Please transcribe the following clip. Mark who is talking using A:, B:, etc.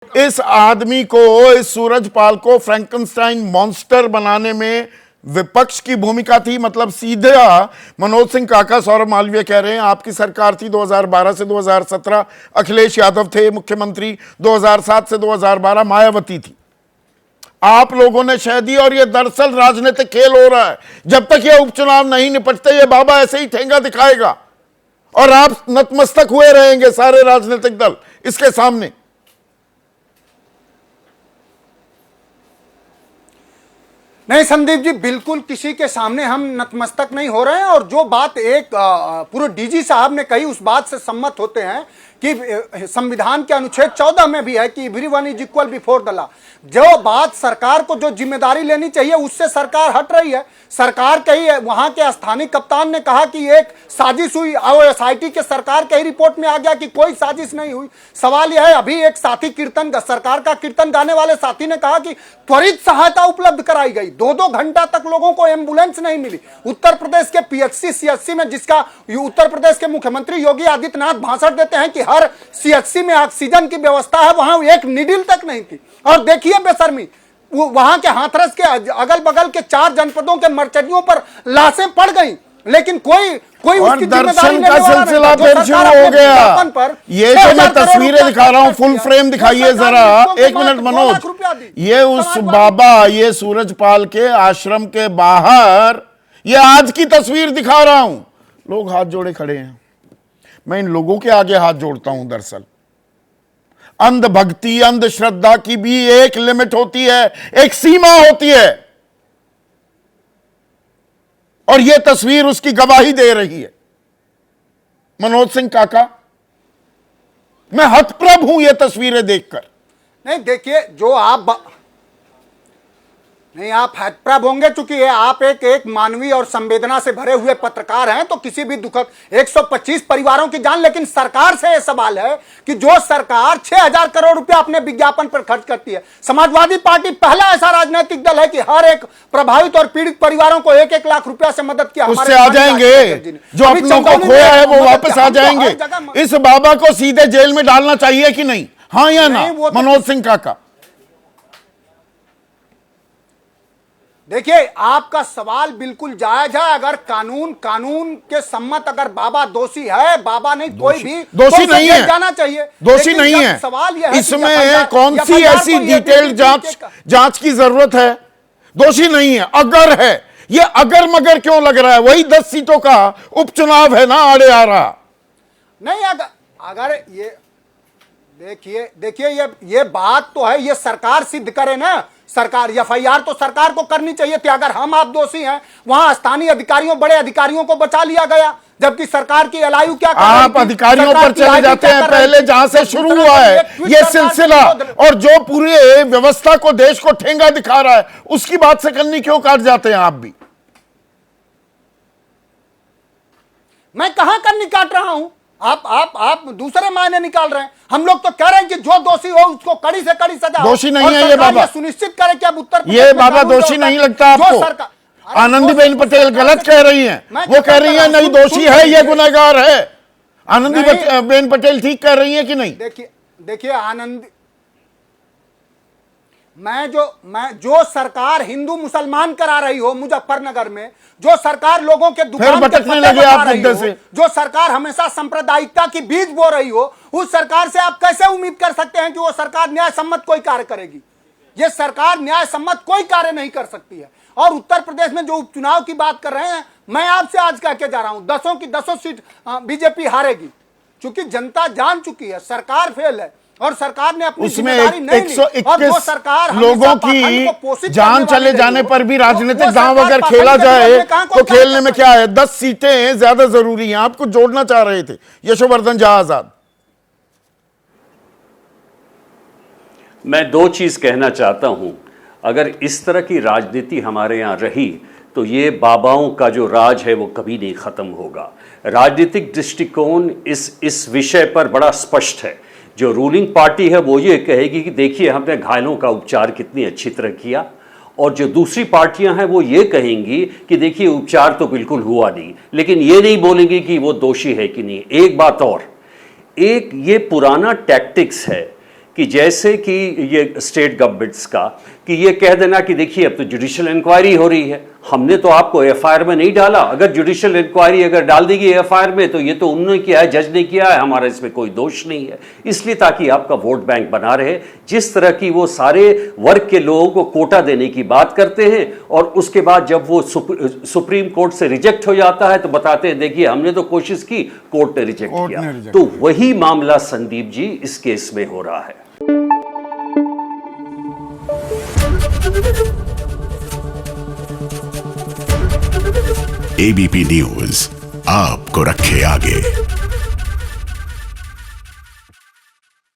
A: इस आदमी को, इस सूरजपाल को फ्रैंकनस्टाइन मॉन्स्टर बनाने में विपक्ष की भूमिका थी। मतलब सीधा मनोज सिंह काका, सौरभ मालवीय कह रहे हैं आपकी सरकार थी 2012 से 2017, अखिलेश यादव थे मुख्यमंत्री, 2007 से 2012 मायावती थी, आप लोगों ने शह दी। और यह दरअसल राजनीतिक खेल हो रहा है। जब तक यह उपचुनाव नहीं निपटते ये बाबा ऐसे ही ठेंगा दिखाएगा और आप नतमस्तक हुए रहेंगे सारे राजनीतिक दल इसके सामने।
B: नहीं संदीप जी, बिल्कुल किसी के सामने हम नतमस्तक नहीं हो रहे हैं। और जो बात एक पूर्व डीजी साहब ने कही उस बात से सम्मत होते हैं कि संविधान के अनुच्छेद 14 में भी है कि everyone is equal before the law. जो बात सरकार को जो जिम्मेदारी लेनी चाहिए उससे सरकार हट रही है। सरकार कही, वहां के स्थानीय कप्तान ने कहा कि एक साजिश हुई और एसआईटी के सरकार के ही रिपोर्ट में आ गया कि कोई साजिश नहीं हुई। सवाल यह है, अभी एक साथी कीर्तन, सरकार का कीर्तन गाने वाले साथी ने कहा कि त्वरित सहायता उपलब्ध कराई गई, 2-2 घंटा तक लोगों को एम्बुलेंस नहीं मिली। उत्तर प्रदेश के पीएचसी सीएचसी में, जिसका उत्तर प्रदेश के मुख्यमंत्री योगी आदित्यनाथ भाषण देते हैं कि हर सीएचसी में ऑक्सीजन की व्यवस्था है, वहां एक नीडल तक नहीं थी। और देखिए बेशर्मी, वहां के हाथरस के अगल बगल के 4 जनपदों के मर्चरियों पर लाशें पड़ गई, लेकिन कोई उसकी जिम्मेदारी
A: दर्शन का सिलसिला फिर शुरू हो गया। ये जो मैं तस्वीरें दिखा रहा हूं, फुल फ्रेम दिखाइए जरा, 1 मिनट मनोज। ये उस बाबा, ये सूरजपाल के आश्रम के बाहर, ये आज की तस्वीर दिखा रहा हूं। लोग हाथ जोड़े खड़े हैं। मैं इन लोगों के आगे हाथ जोड़ता हूं। दरअसल अंधभक्ति, अंधश्रद्धा की भी एक लिमिट होती है, एक सीमा होती है, और यह तस्वीर उसकी गवाही दे रही है। मनोज सिंह काका, मैं हतप्रभ हूं यह तस्वीरें देखकर।
B: नहीं देखिए, जो आप नहीं, आप हतप्रभ होंगे चूंकि आप एक मानवीय और संवेदना से भरे हुए पत्रकार हैं, तो किसी भी दुखद 125 परिवारों की जान। लेकिन सरकार से यह सवाल है कि जो सरकार 6000 करोड़ रुपया अपने विज्ञापन पर खर्च करती है, समाजवादी पार्टी पहला ऐसा राजनीतिक दल है कि हर एक प्रभावित और pीड़ित परिवारों को 1-1 लाख रुपया से मदद किया।
A: उससे आ जाएंगे, जो अपनों को खोया है वो वापस आ जाएंगे। इस बाबा को सीधे जेल में डालना चाहिए कि नहीं, हाँ या ना मनोज सिंह काका?
B: देखिए, आपका सवाल बिल्कुल जायज है। अगर कानून के सम्मत अगर बाबा दोषी है, बाबा नहीं कोई भी
A: दोषी नहीं है,
B: जाना चाहिए,
A: दोषी नहीं है।
B: सवाल यह है
A: इसमें कौन सी ऐसी डिटेल्ड जांच की जरूरत है? दोषी नहीं है। अगर है, ये अगर मगर क्यों लग रहा है? वही 10 सीटों का उपचुनाव है ना आड़े आ रहा।
B: नहीं, अगर ये देखिए ये बात तो है, ये सरकार सिद्ध करे ना। सरकार एफआईआर तो सरकार को करनी चाहिए थी। अगर हम आप दोषी हैं, वहां स्थानीय अधिकारियों, बड़े अधिकारियों को बचा लिया गया, जबकि सरकार की एलआईयू क्या कर रही थी?
A: आप अधिकारियों पर चले जाते हैं पहले, जहां से शुरू हुआ है ये सिलसिला, और जो पूरे व्यवस्था को, देश को ठेंगा दिखा रहा है, उसकी बात से कन्नी क्यों काट जाते हैं आप भी?
B: मैं कहां कन्नी काट रहा हूं? आप दूसरे मायने निकाल रहे हैं। हम लोग तो कह रहे हैं कि जो दोषी हो उसको कड़ी से कड़ी सजा।
A: दोषी नहीं है ये बाबा,
B: सुनिश्चित करे कि अब उत्तर प्रदेश
A: ये बाबा दोषी नहीं लगता आपको? आनंदीबेन पटेल गलत कह रही हैं, वो कह रही हैं नहीं दोषी है, ये गुनहगार है। आनंदीबेन पटेल ठीक कह रही हैं कि नहीं?
B: देखिए मैं जो सरकार हिंदू मुसलमान करा रही हो मुजफ्फरनगर में, जो सरकार लोगों के दुकान
A: भटकने लगे आप मुद्दे से,
B: जो सरकार हमेशा सांप्रदायिकता की बीज बो रही हो, उस सरकार से आप कैसे उम्मीद कर सकते हैं कि वो सरकार न्याय सम्मत कोई कार्य करेगी? ये सरकार न्याय सम्मत कोई कार्य नहीं कर सकती है। और उत्तर प्रदेश में जो उपचुनाव की बात कर रहे हैं, मैं आपसे आज कह के जा रहा हूं, 10 की 10 सीट बीजेपी हारेगी, क्योंकि जनता जान चुकी है सरकार फेल है और सरकार ने अपनी जिम्मेदारी नहीं ली। और जो सरकार
A: लोगों की जान चले जाने पर भी राजनीतिक दांव अगर खेला जाए तो खेलने में क्या है? 10 सीटें ज्यादा जरूरी हैं। आप कुछ जोड़ना चाह रहे थे यशोवर्धन झा आजाद।
C: मैं 2 चीज कहना चाहता हूं। अगर इस तरह की राजनीति हमारे यहां रही तो ये बाबाओं का जो राज है वो कभी नहीं खत्म होगा। राजनीतिक दृष्टिकोण इस विषय पर बड़ा स्पष्ट है। जो रूलिंग पार्टी है वो ये कहेगी कि देखिए हमने घायलों का उपचार कितनी अच्छी तरह किया, और जो दूसरी पार्टियां हैं वो ये कहेंगी कि देखिए उपचार तो बिल्कुल हुआ नहीं, लेकिन ये नहीं बोलेंगी कि वो दोषी है कि नहीं। एक बात और, एक ये पुराना टैक्टिक्स है कि जैसे कि ये स्टेट गवर्नमेंट्स का कि ये कह देना कि देखिए अब तो जुडिशियल इंक्वायरी हो रही है, हमने तो आपको एफआईआर में नहीं डाला, अगर जुडिशियल इंक्वायरी अगर डाल देगी एफआईआर में तो ये तो उन्होंने किया है, जज ने किया है, हमारा इसमें कोई दोष नहीं है, इसलिए ताकि आपका वोट बैंक बना रहे। जिस तरह की वो सारे वर्ग के लोगों को कोटा देने की बात करते हैं और उसके बाद जब वो सुप्रीम कोर्ट से रिजेक्ट हो जाता है तो बताते हैं देखिए हमने तो कोशिश की, कोर्ट ने रिजेक्ट किया। तो वही मामला संदीप जी इस केस में हो रहा है।
D: एबीपी न्यूज आपको रखे आगे।